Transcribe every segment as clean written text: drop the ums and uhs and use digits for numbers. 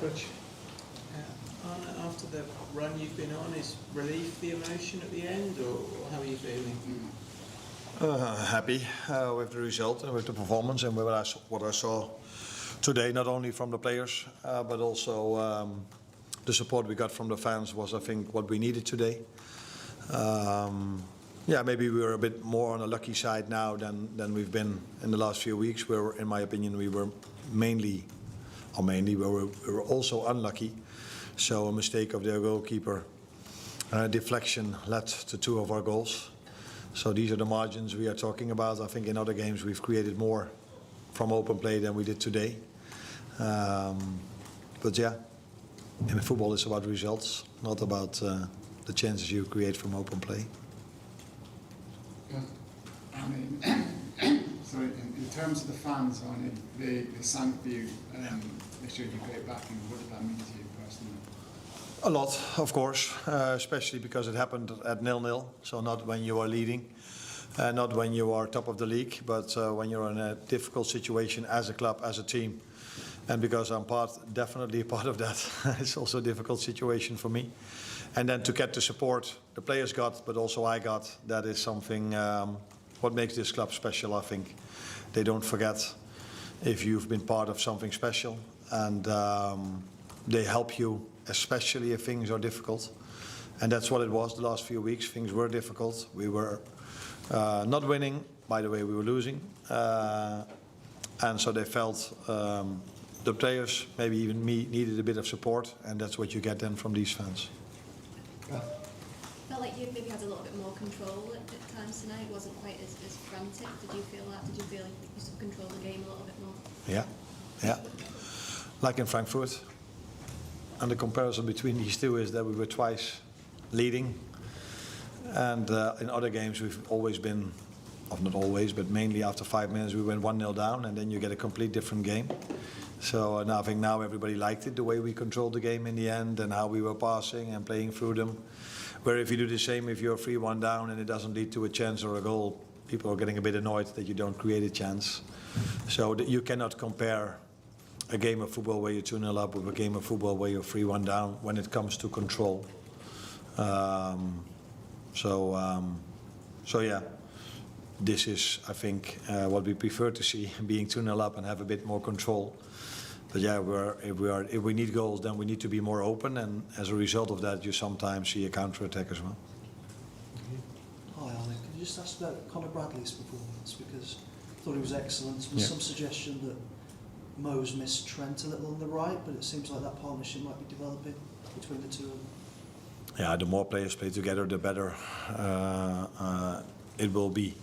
Coach. Arne, after the run you've been on, is relief the emotion at the end, or how are you feeling? Happy with the result and with the performance and with what I saw today, not only from the players but also the support we got from the fans was, I think, what we needed today. Yeah, maybe we were a bit more on the lucky side now than we've been in the last few weeks, where, in my opinion, we were we were also unlucky. So a mistake of their goalkeeper, deflection, led to 2 of our goals. So these are the margins we are talking about. I think in other games we've created more from open play than we did today. But yeah, in football it's about results, not about the chances you create from open play. I mean, sorry, in terms of the fans, Arne, they sang for you. They showed you great backing. What did that mean to you personally? A lot, of course, especially because it happened at 0-0. So not when you are leading, not when you are top of the league, but when you're in a difficult situation as a club, as a team. And because I'm definitely part of that, it's also a difficult situation for me. And then to get the support the players got, but also I got, that is something what makes this club special, I think. They don't forget if you've been part of something special, and they help you, especially if things are difficult. And that's what it was the last few weeks. Things were difficult. We were not winning. By the way, we were losing. And so they felt, the players, maybe even me, needed a bit of support. And that's what you get then from these fans. Felt like you maybe had a little bit more control at times tonight. It wasn't quite as frantic. Did you feel that? Did you feel like you sort of controlled the game a little bit more? Yeah. Like in Frankfurt. And the comparison between these two is that we were twice leading. And in other games we've always been, or not always, but mainly after 5 minutes we went 1-0 down, and then you get a complete different game. So I think now everybody liked it, the way we controlled the game in the end and how we were passing and playing through them. Where if you do the same, if you're 3-1 down and it doesn't lead to a chance or a goal, people are getting a bit annoyed that you don't create a chance. So you cannot compare a game of football where you're 2-0 up with a game of football where you're 3-1 down when it comes to control. So yeah, this is, I think, what we prefer to see, being 2-0 up and have a bit more control. But yeah, if we need goals, then we need to be more open, and as a result of that, you sometimes see a counter-attack as well. Hi Arne, can you just ask about Conor Bradley's performance, because I thought he was excellent. There was some suggestion that Mo's missed Trent a little on the right, but it seems like that partnership might be developing between the two of them. Yeah, the more players play together, the better it will be.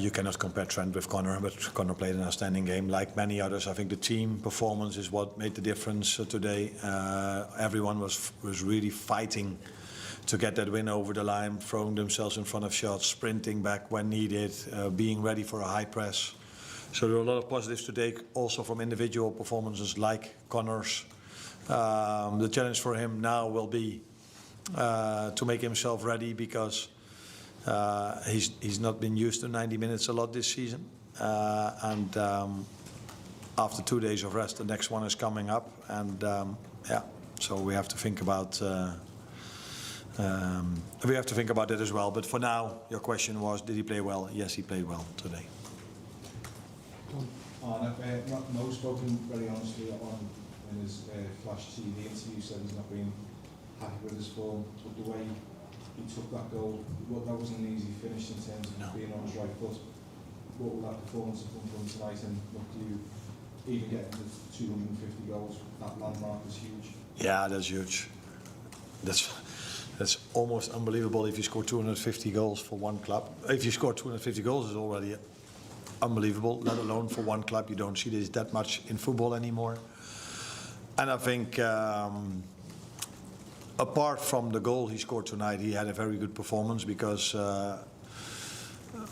You cannot compare Trent with Conor, but Conor played an outstanding game, like many others. I think the team performance is what made the difference today. Everyone was really fighting to get that win over the line, throwing themselves in front of shots, sprinting back when needed, being ready for a high press. So there were a lot of positives today, also from individual performances like Conor's. The challenge for him now will be to make himself ready, because he's not been used to 90 minutes a lot this season. And after 2 days of rest, the next one is coming up. And yeah, so we have to think about that as well. But for now, your question was, did he play well? Yes, he played well today. Arne, Mo's spoken very honestly in his Flash TV interview, said he's not been happy with his form, but the way he took that goal, that wasn't an easy finish in terms of being on his right foot. What will that performance have come from tonight, and what do you even get into 250 goals? That landmark is huge. Yeah, that's huge. That's almost unbelievable if you score 250 goals for one club. If you score 250 goals, is already unbelievable, let alone for one club. You don't see this that much in football anymore. And I think apart from the goal he scored tonight, he had a very good performance, because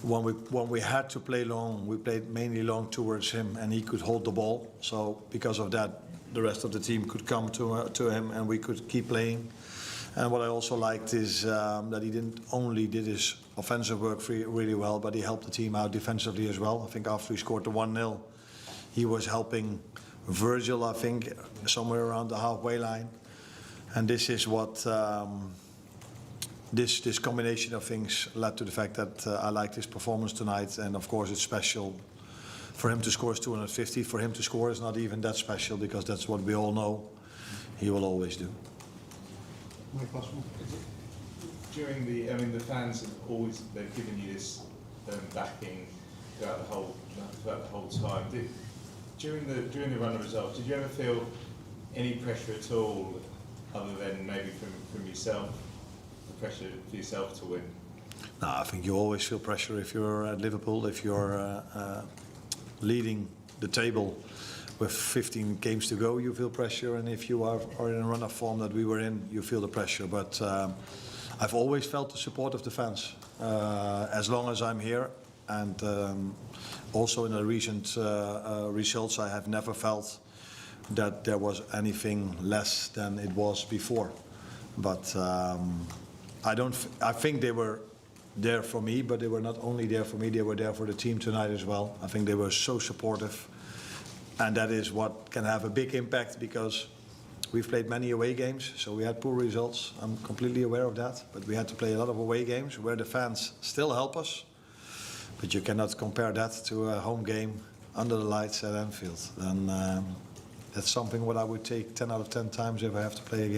when we had to play long, we played mainly long towards him, and he could hold the ball. So because of that, the rest of the team could come to him, and we could keep playing. And what I also liked is that he didn't only did his offensive work really well, but he helped the team out defensively as well. I think after he scored the 1-0, he was helping Virgil, I think, somewhere around the halfway line. And this is what this combination of things led to the fact that I liked his performance tonight. And of course, it's special for him to score 250. For him to score is not even that special, because that's what we all know he will always do. During the fans have always, they've given you this backing throughout the whole time. During the run of results, did you ever feel any pressure at all, other than maybe from yourself, the pressure for yourself to win? No, I think you always feel pressure if you're at Liverpool, if you're leading the table with 15 games to go, you feel pressure, and if you are in a run of form that we were in, you feel the pressure. But I've always felt the support of the fans as long as I'm here, and also in the recent results, I have never felt that there was anything less than it was before. But I think they were there for me, but they were not only there for me, they were there for the team tonight as well. I think they were so supportive, and that is what can have a big impact, because we've played many away games, so we had poor results. I'm completely aware of that, but we had to play a lot of away games where the fans still help us. But you cannot compare that to a home game under the lights at Anfield. And that's something what I would take 10 out of 10 times if I have to play again.